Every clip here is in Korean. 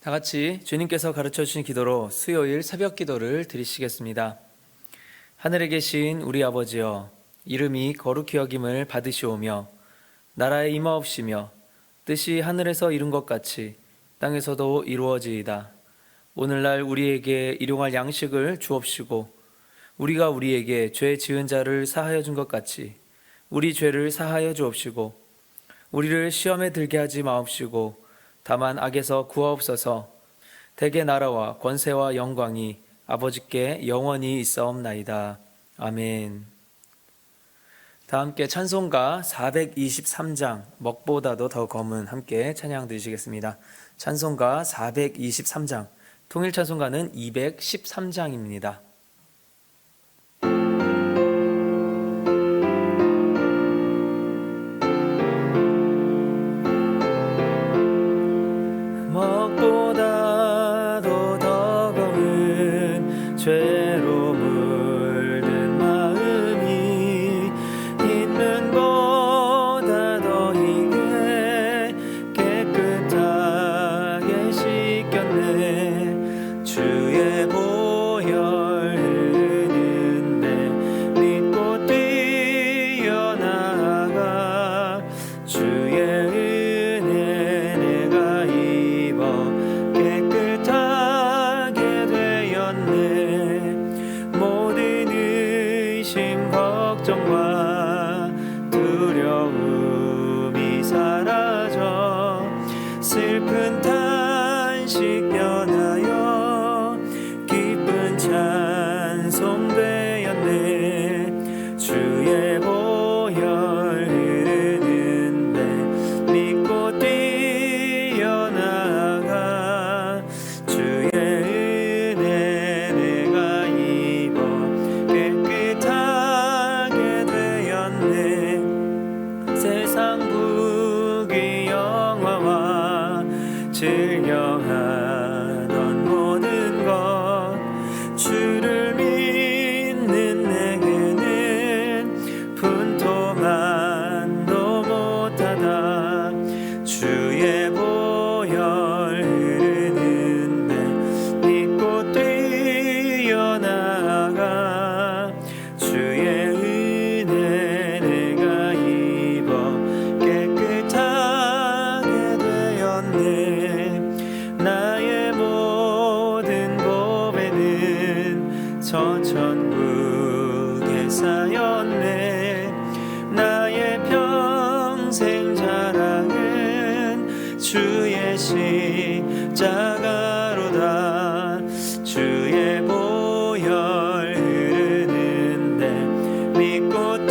다 같이 주님께서 가르쳐 주신 기도로 수요일 새벽 기도를 드리시겠습니다. 하늘에 계신 우리 아버지여, 이름이 거룩히 여김을 받으시오며 나라에 임하옵시며 뜻이 하늘에서 이룬 것 같이 땅에서도 이루어지이다. 오늘날 우리에게 일용할 양식을 주옵시고 우리가 우리에게 죄 지은 자를 사하여 준 것 같이 우리 죄를 사하여 주옵시고 우리를 시험에 들게 하지 마옵시고 다만 악에서 구하옵소서. 대개 나라와 권세와 영광이 아버지께 영원히 있사옵나이다. 아멘. 다 함께 찬송가 423장 먹보다도 더 검은 함께 찬양 드리시겠습니다. 찬송가 423장, 통일 찬송가는 213장입니다. 먹보다도 더 검은 죄로 물든 마음이 있는 보다 더 이게 깨끗하게 씻겼네. 주의 보혈 흐르는데 믿고 뛰어나가 주의 은혜 내가 입어 깨끗하게 되었네. 모든 의심 걱정과 두려움이 사라져 슬픈 탄식 변하여 기쁜 찬송 되었네. 주의 보혈 흐르는데 믿고 뛰어나가 주의 은혜 내가 입어 깨끗하게 되었네. 세상 부귀 영화와 즐겨하던 모든 것 주를 믿는 내게는 분토만도 못하다. 주의 보혈 흐르는데 믿고 뛰어나가 주의 은혜 내가 입어 깨끗하게 되었네. 나의 모든 고배는 저 천국에 쌓였네. 나의 평생 자랑은 주의 십자가로다. 주의 보혈 흐르는데 믿고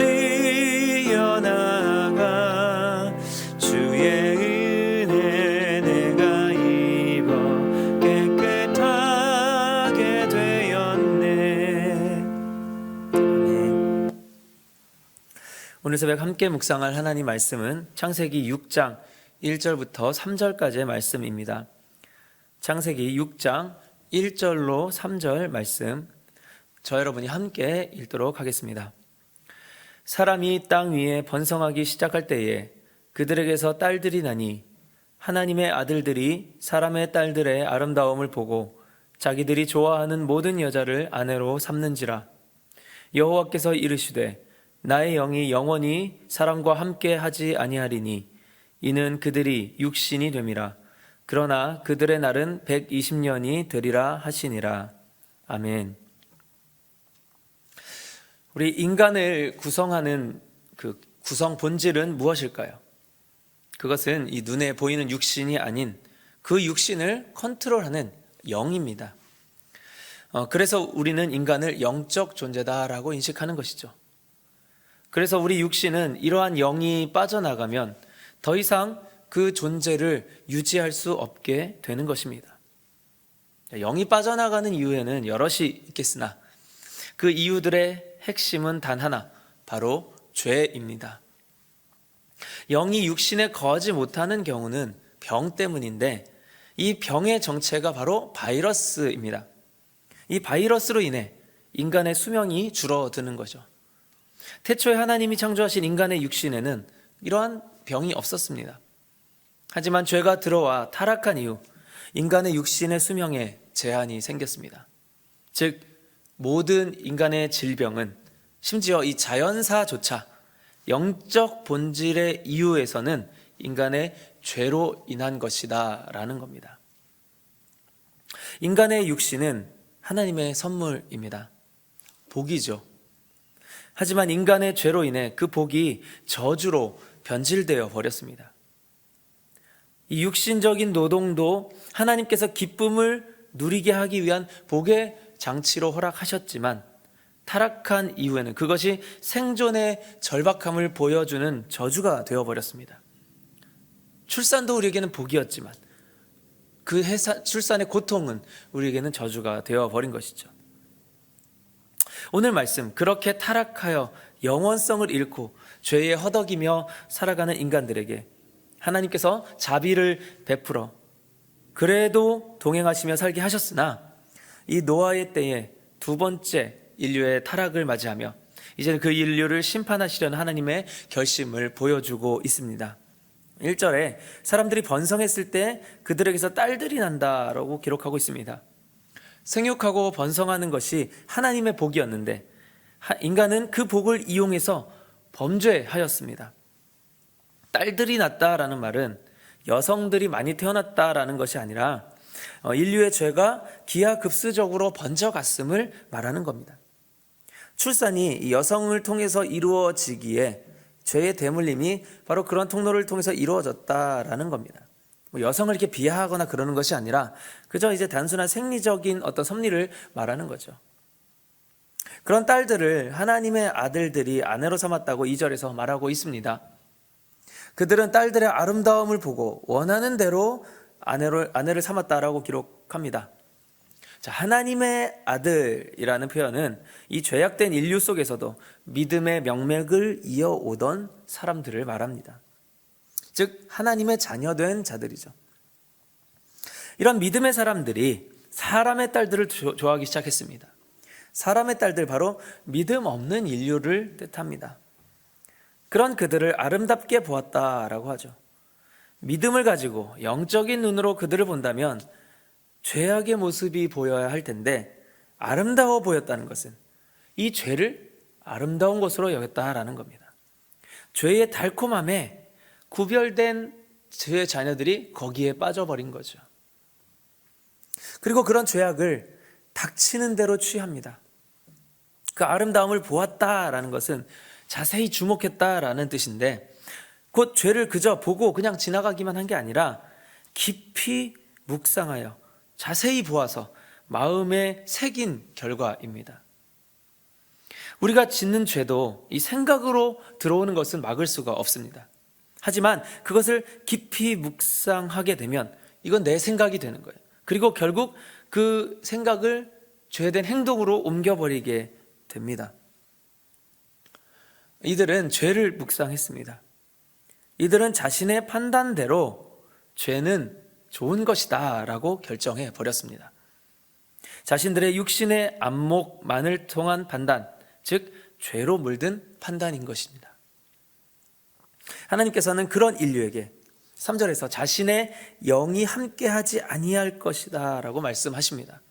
뛰어나가 주의 은혜 내가 입어 깨끗하게 되었네. 아멘. 오늘 새벽 함께 묵상할 하나님 말씀은 창세기 6장 1절부터 3절까지의 말씀입니다. 창세기 6장 1절로 3절 말씀, 저 여러분이 함께 읽도록 하겠습니다. 사람이 땅 위에 번성하기 시작할 때에 그들에게서 딸들이 나니 하나님의 아들들이 사람의 딸들의 아름다움을 보고 자기들이 좋아하는 모든 여자를 아내로 삼는지라. 여호와께서 이르시되 나의 영이 영원히 사람과 함께 하지 아니하리니 이는 그들이 육신이 됨이라. 그러나 그들의 날은 120년이 되리라 하시니라. 아멘. 우리 인간을 구성하는 그 구성 본질은 무엇일까요? 그것은 이 눈에 보이는 육신이 아닌 그 육신을 컨트롤하는 영입니다. 그래서 우리는 인간을 영적 존재다라고 인식하는 것이죠. 그래서 우리 육신은 이러한 영이 빠져나가면 더 이상 그 존재를 유지할 수 없게 되는 것입니다. 영이 빠져나가는 이유에는 여럿이 있겠으나 그 이유들의 핵심은 단 하나, 바로 죄입니다. 영이 육신에 거하지 못하는 경우는 병 때문인데 이 병의 정체가 바로 바이러스입니다. 이 바이러스로 인해 인간의 수명이 줄어드는 거죠. 태초에 하나님이 창조하신 인간의 육신에는 이러한 병이 없었습니다. 하지만 죄가 들어와 타락한 이후 인간의 육신의 수명에 제한이 생겼습니다. 즉 모든 인간의 질병은, 심지어 이 자연사조차 영적 본질의 이유에서는 인간의 죄로 인한 것이다 라는 겁니다. 인간의 육신은 하나님의 선물입니다. 복이죠. 하지만 인간의 죄로 인해 그 복이 저주로 변질되어 버렸습니다. 이 육신적인 노동도 하나님께서 기쁨을 누리게 하기 위한 복의 장치로 허락하셨지만, 타락한 이후에는 그것이 생존의 절박함을 보여주는 저주가 되어버렸습니다. 출산도 우리에게는 복이었지만 그 출산의 고통은 우리에게는 저주가 되어버린 것이죠. 오늘 말씀, 그렇게 타락하여 영원성을 잃고 죄에 허덕이며 살아가는 인간들에게 하나님께서 자비를 베풀어 그래도 동행하시며 살게 하셨으나, 이 노아의 때에 두 번째 인류의 타락을 맞이하며 이제는 그 인류를 심판하시려는 하나님의 결심을 보여주고 있습니다. 1절에 사람들이 번성했을 때 그들에게서 딸들이 난다라고 기록하고 있습니다. 생육하고 번성하는 것이 하나님의 복이었는데 인간은 그 복을 이용해서 범죄하였습니다. 딸들이 났다라는 말은 여성들이 많이 태어났다라는 것이 아니라 인류의 죄가 기하급수적으로 번져갔음을 말하는 겁니다. 출산이 여성을 통해서 이루어지기에 죄의 대물림이 바로 그런 통로를 통해서 이루어졌다라는 겁니다. 여성을 이렇게 비하하거나 그러는 것이 아니라 그저 이제 단순한 생리적인 어떤 섭리를 말하는 거죠. 그런 딸들을 하나님의 아들들이 아내로 삼았다고 2절에서 말하고 있습니다. 그들은 딸들의 아름다움을 보고 원하는 대로 아내를 삼았다라고 기록합니다. 자, 하나님의 아들이라는 표현은 이 죄악된 인류 속에서도 믿음의 명맥을 이어오던 사람들을 말합니다. 즉 하나님의 자녀된 자들이죠. 이런 믿음의 사람들이 사람의 딸들을 좋아하기 시작했습니다. 사람의 딸들, 바로 믿음 없는 인류를 뜻합니다. 그런 그들을 아름답게 보았다라고 하죠. 믿음을 가지고 영적인 눈으로 그들을 본다면 죄악의 모습이 보여야 할 텐데 아름다워 보였다는 것은 이 죄를 아름다운 것으로 여겼다라는 겁니다. 죄의 달콤함에 구별된 죄의 자녀들이 거기에 빠져버린 거죠. 그리고 그런 죄악을 닥치는 대로 취합니다. 그 아름다움을 보았다라는 것은 자세히 주목했다라는 뜻인데, 곧 죄를 그저 보고 그냥 지나가기만 한 게 아니라 깊이 묵상하여 자세히 보아서 마음에 새긴 결과입니다. 우리가 짓는 죄도 이 생각으로 들어오는 것은 막을 수가 없습니다. 하지만 그것을 깊이 묵상하게 되면 이건 내 생각이 되는 거예요. 그리고 결국 그 생각을 죄된 행동으로 옮겨버리게 됩니다. 이들은 죄를 묵상했습니다. 이들은 자신의 판단대로 죄는 좋은 것이다 라고 결정해 버렸습니다. 자신들의 육신의 안목만을 통한 판단, 즉 죄로 물든 판단인 것입니다. 하나님께서는 그런 인류에게 3절에서 자신의 영이 함께하지 아니할 것이다 라고 말씀하십니다.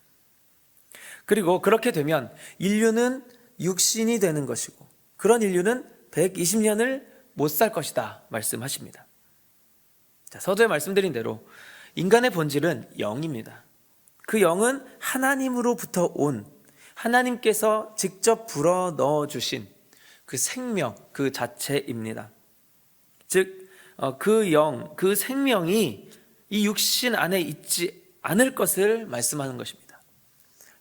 그리고 그렇게 되면 인류는 육신이 되는 것이고 그런 인류는 120년을 못 살 것이다 말씀하십니다. 자, 서두에 말씀드린 대로 인간의 본질은 영입니다. 그 영은 하나님으로부터 온, 하나님께서 직접 불어 넣어주신 그 생명 그 자체입니다. 즉 그 영, 그 생명이 이 육신 안에 있지 않을 것을 말씀하는 것입니다.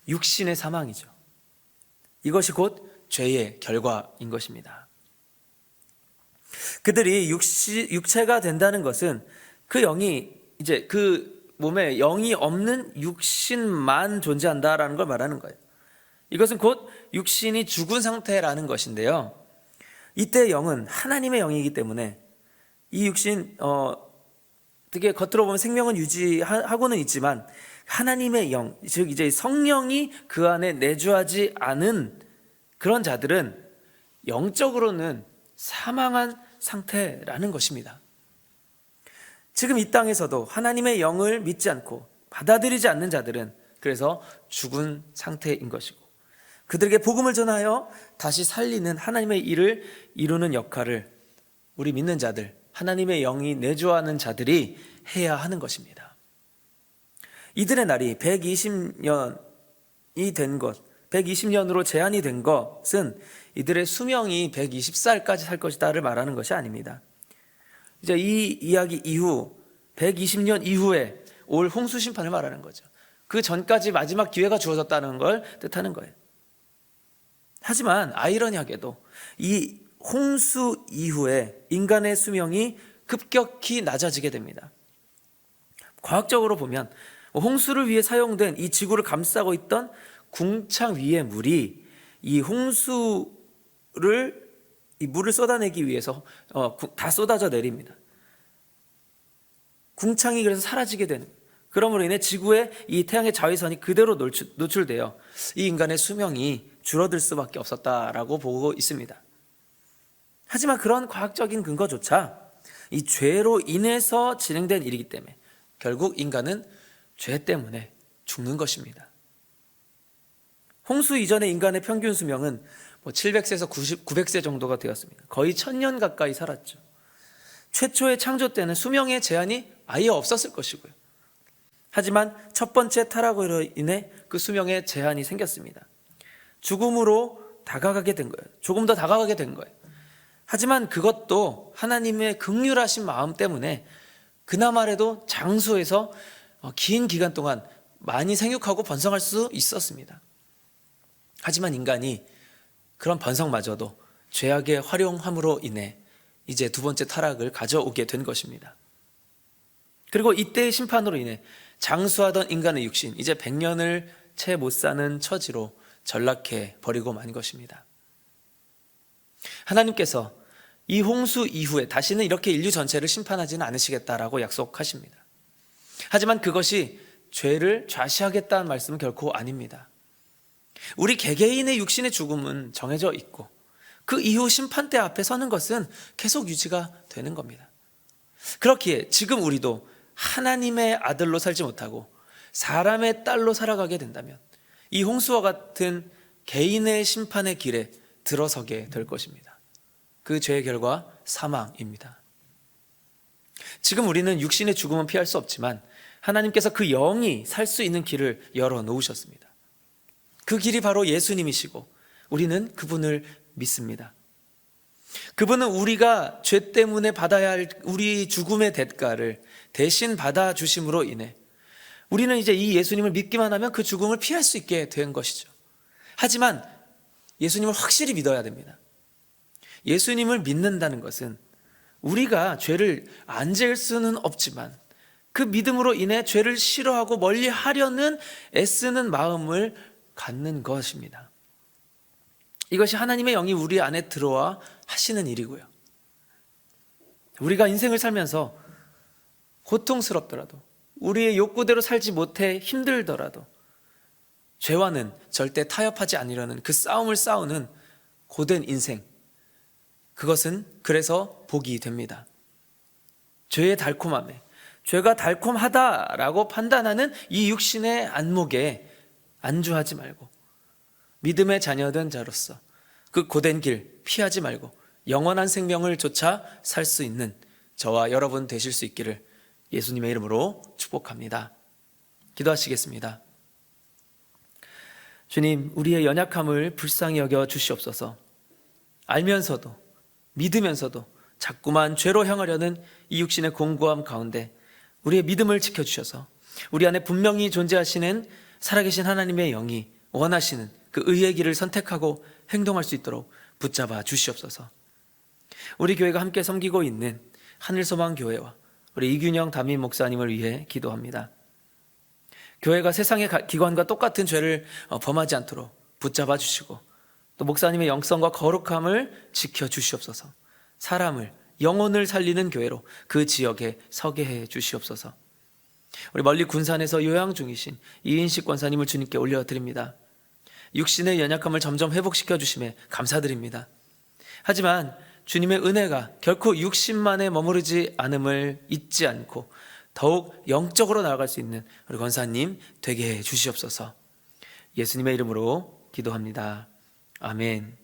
육신의 사망이죠. 이것이 곧 죄의 결과인 것입니다. 그들이 육체가 된다는 것은 그 영이 이제 그 몸에 영이 없는 육신만 존재한다라는 걸 말하는 거예요. 이것은 곧 육신이 죽은 상태라는 것인데요. 이때 영은 하나님의 영이기 때문에 이 육신 되게 겉으로 보면 생명은 유지하고는 있지만 하나님의 영, 즉 이제 성령이 그 안에 내주하지 않은 그런 자들은 영적으로는 사망한 상태라는 것입니다. 지금 이 땅에서도 하나님의 영을 믿지 않고 받아들이지 않는 자들은 그래서 죽은 상태인 것이고, 그들에게 복음을 전하여 다시 살리는 하나님의 일을 이루는 역할을 우리 믿는 자들, 하나님의 영이 내주하는 자들이 해야 하는 것입니다. 이들의 날이 120년이 된 것, 120년으로 제한이 된 것은 이들의 수명이 120살까지 살 것이다를 말하는 것이 아닙니다. 이제 이 이야기 이후 120년 이후에 올 홍수 심판을 말하는 거죠. 그 전까지 마지막 기회가 주어졌다는 걸 뜻하는 거예요. 하지만 아이러니하게도 이 홍수 이후에 인간의 수명이 급격히 낮아지게 됩니다. 과학적으로 보면 홍수를 위해 사용된 이 지구를 감싸고 있던 궁창 위의 물이 이 홍수를, 이 물을 쏟아내기 위해서 다 쏟아져 내립니다. 궁창이 그래서 사라지게 되는, 그러므로 인해 지구에 이 태양의 자외선이 그대로 노출되어 이 인간의 수명이 줄어들 수밖에 없었다라고 보고 있습니다. 하지만 그런 과학적인 근거조차 이 죄로 인해서 진행된 일이기 때문에 결국 인간은 죄 때문에 죽는 것입니다. 홍수 이전의 인간의 평균 수명은 700세에서 900세 정도가 되었습니다. 거의 1000년 가까이 살았죠. 최초의 창조 때는 수명의 제한이 아예 없었을 것이고요. 하지만 첫 번째 타락으로 인해 그 수명의 제한이 생겼습니다. 죽음으로 다가가게 된 거예요. 조금 더 다가가게 된 거예요. 하지만 그것도 하나님의 긍휼하신 마음 때문에 그나마라도 장수에서 긴 기간 동안 많이 생육하고 번성할 수 있었습니다. 하지만 인간이 그런 번성마저도 죄악의 활용함으로 인해 이제 두 번째 타락을 가져오게 된 것입니다. 그리고 이때의 심판으로 인해 장수하던 인간의 육신, 이제 100년을 채 못 사는 처지로 전락해 버리고 만 것입니다. 하나님께서 이 홍수 이후에 다시는 이렇게 인류 전체를 심판하지는 않으시겠다라고 약속하십니다. 하지만 그것이 죄를 좌시하겠다는 말씀은 결코 아닙니다. 우리 개개인의 육신의 죽음은 정해져 있고 그 이후 심판대 앞에 서는 것은 계속 유지가 되는 겁니다. 그렇기에 지금 우리도 하나님의 아들로 살지 못하고 사람의 딸로 살아가게 된다면 이 홍수와 같은 개인의 심판의 길에 들어서게 될 것입니다. 그 죄의 결과 사망입니다. 지금 우리는 육신의 죽음은 피할 수 없지만 하나님께서 그 영이 살 수 있는 길을 열어놓으셨습니다. 그 길이 바로 예수님이시고 우리는 그분을 믿습니다. 그분은 우리가 죄 때문에 받아야 할 우리 죽음의 대가를 대신 받아주심으로 인해 우리는 이제 이 예수님을 믿기만 하면 그 죽음을 피할 수 있게 된 것이죠. 하지만 예수님을 확실히 믿어야 됩니다. 예수님을 믿는다는 것은 우리가 죄를 안 지을 수는 없지만 그 믿음으로 인해 죄를 싫어하고 멀리 하려는 애쓰는 마음을 갖는 것입니다. 이것이 하나님의 영이 우리 안에 들어와 하시는 일이고요. 우리가 인생을 살면서 고통스럽더라도 우리의 욕구대로 살지 못해 힘들더라도 죄와는 절대 타협하지 않으려는 그 싸움을 싸우는 고된 인생, 그것은 그래서 복이 됩니다. 죄의 달콤함에 죄가 달콤하다라고 판단하는 이 육신의 안목에 안주하지 말고 믿음의 자녀된 자로서 그 고된 길 피하지 말고 영원한 생명을 쫓아 살 수 있는 저와 여러분 되실 수 있기를 예수님의 이름으로 축복합니다. 기도하시겠습니다. 주님, 우리의 연약함을 불쌍히 여겨 주시옵소서. 알면서도 믿으면서도 자꾸만 죄로 향하려는 이 육신의 공고함 가운데 우리의 믿음을 지켜주셔서 우리 안에 분명히 존재하시는 살아계신 하나님의 영이 원하시는 그 의의 길을 선택하고 행동할 수 있도록 붙잡아 주시옵소서. 우리 교회가 함께 섬기고 있는 하늘소망교회와 우리 이균영 담임 목사님을 위해 기도합니다. 교회가 세상의 기관과 똑같은 죄를 범하지 않도록 붙잡아 주시고 또 목사님의 영성과 거룩함을 지켜주시옵소서. 사람을, 영혼을 살리는 교회로 그 지역에 서게 해 주시옵소서. 우리 멀리 군산에서 요양 중이신 이인식 권사님을 주님께 올려드립니다. 육신의 연약함을 점점 회복시켜 주심에 감사드립니다. 하지만 주님의 은혜가 결코 육신만에 머무르지 않음을 잊지 않고 더욱 영적으로 나아갈 수 있는 우리 권사님 되게 해 주시옵소서. 예수님의 이름으로 기도합니다. 아멘.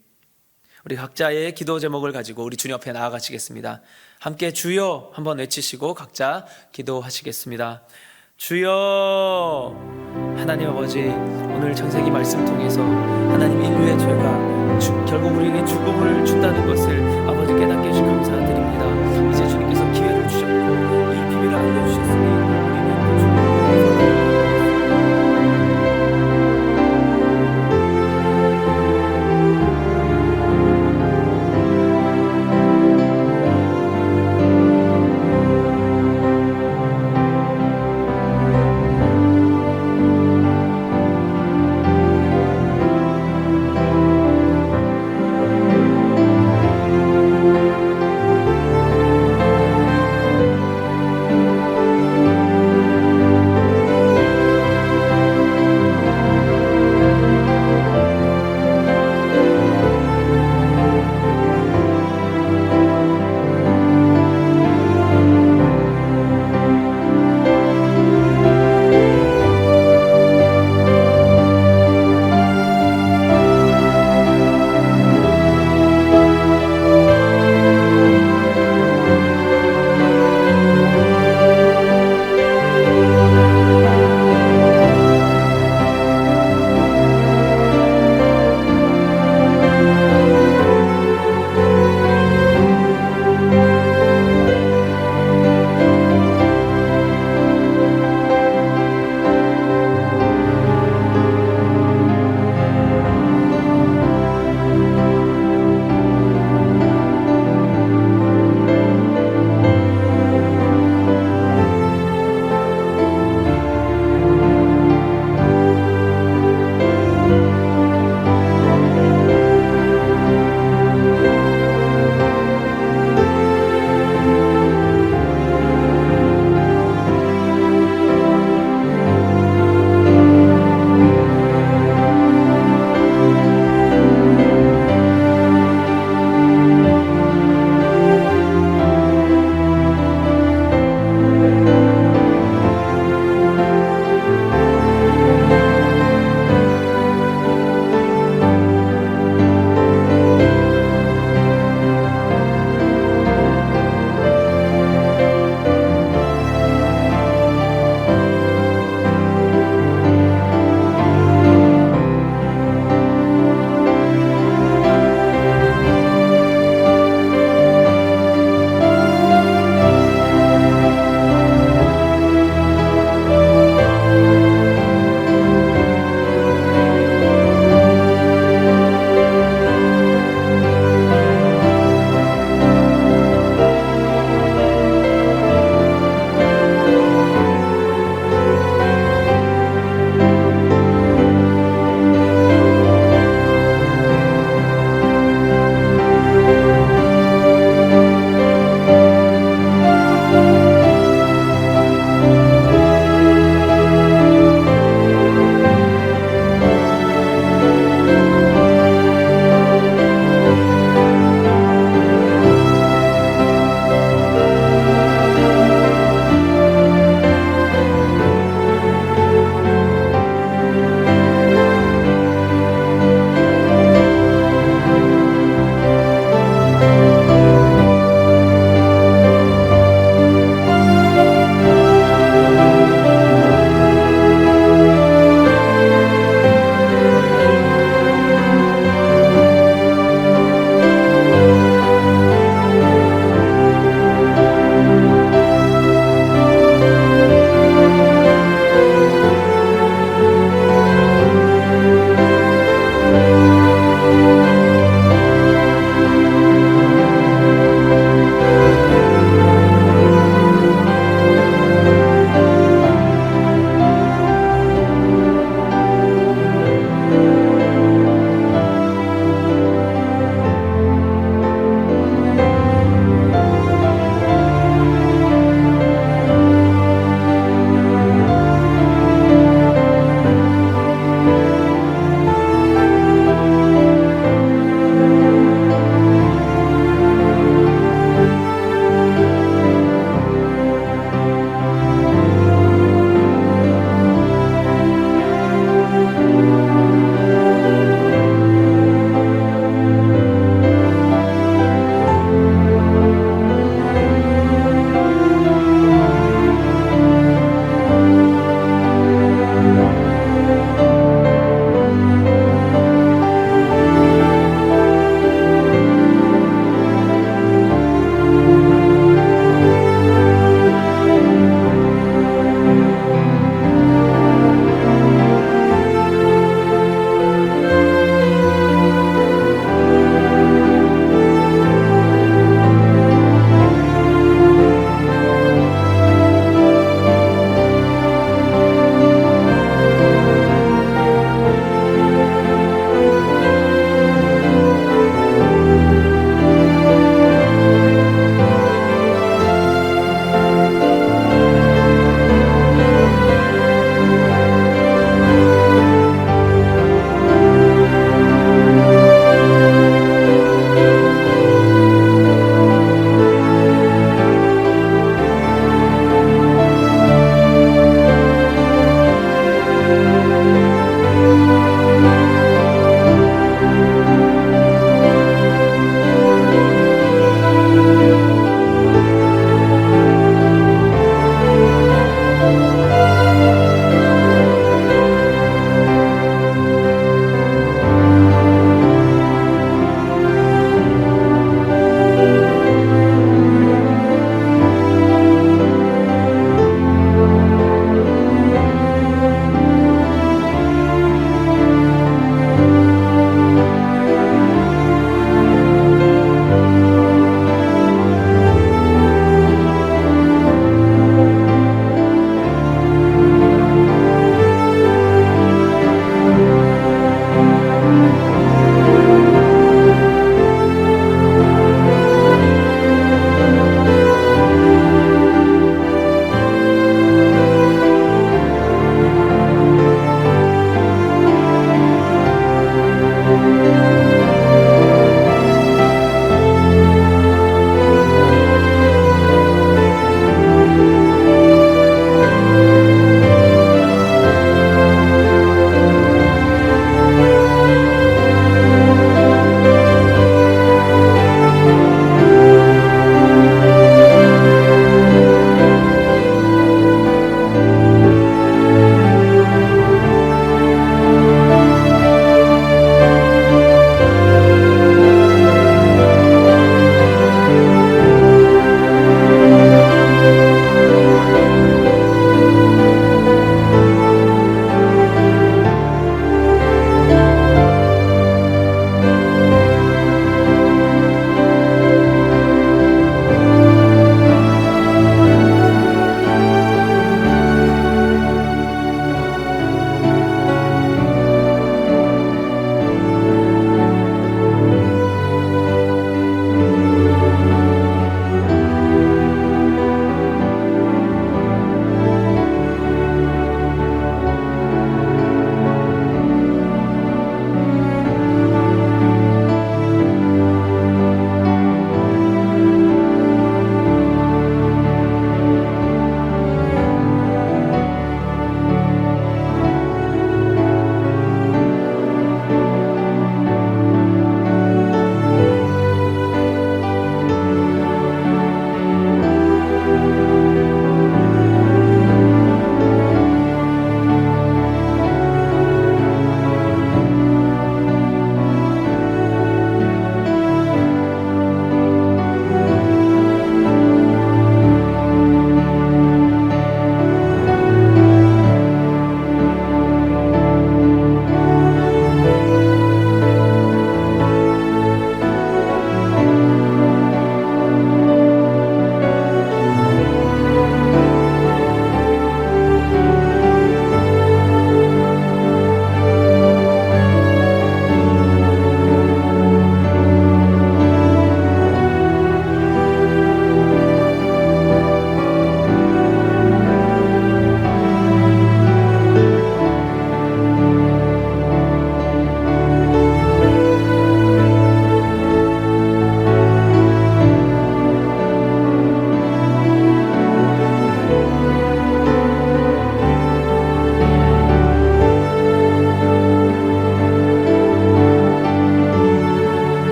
우리 각자의 기도 제목을 가지고 우리 주님 앞에 나아가시겠습니다. 함께 주여 한번 외치시고 각자 기도하시겠습니다. 주여. 하나님 아버지, 오늘 창세기 말씀 통해서 하나님 인류의 죄가 결국 우리에게 죽음을 준다는 것을 아버지 깨닫게 해주시고